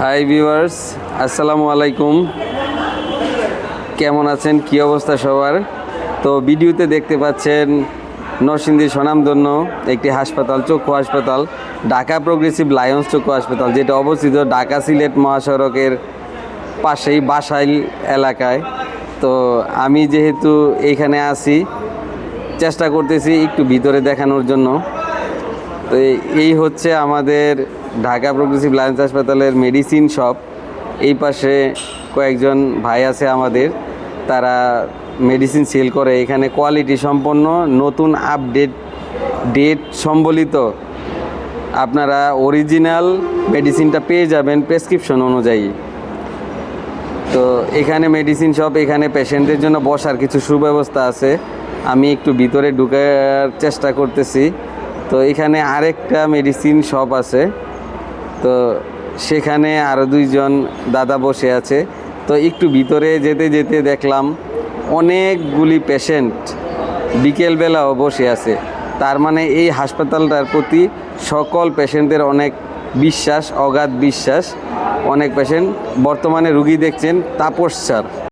Hi viewers, আসসালামু আলাইকুম। কেমন আছেন, কী অবস্থা সবার? তো ভিডিওতে দেখতে পাচ্ছেন নরসিংদীর স্বনামধন্য একটি হাসপাতাল, চক্ষু হাসপাতাল, ঢাকা প্রোগ্রেসিভ লায়ন্স চক্ষু হাসপাতাল, যেটা অবস্থিত ঢাকা সিলেট মহাসড়কের পাশেই বাসাইল এলাকায়। তো আমি যেহেতু এইখানে আছি, চেষ্টা করতেছি একটু ভিতরে দেখানোর জন্য। তো এই হচ্ছে আমাদের ঢাকা প্রোগ্রেসিভ লায়ন্স হাসপাতালের মেডিসিন শপ। এই পাশে কয়েকজন ভাই আছে আমাদের, তারা মেডিসিন সেল করে। এখানে কোয়ালিটি সম্পন্ন নতুন আপডেট ডেট সম্বলিত আপনারা অরিজিনাল মেডিসিনটা পেয়ে যাবেন প্রেসক্রিপশন অনুযায়ী। তো এখানে মেডিসিন শপ, এখানে পেশেন্টদের জন্য বসার কিছু সুব্যবস্থা আছে। আমি একটু ভিতরে ঢুকার চেষ্টা করতেছি। তো এখানে আরেকটা মেডিসিন শপ আছে, তো সেখানে আরও দুইজন দাদা বসে আছে। তো একটু ভিতরে যেতে যেতে দেখলাম অনেকগুলি পেশেন্ট বিকেলবেলাও বসে আছে। তার মানে এই হাসপাতালটার প্রতি সকল পেশেন্টদের অনেক বিশ্বাস, অগাধ বিশ্বাস। অনেক পেশেন্ট বর্তমানে রুগী দেখছেন তাপস স্যার।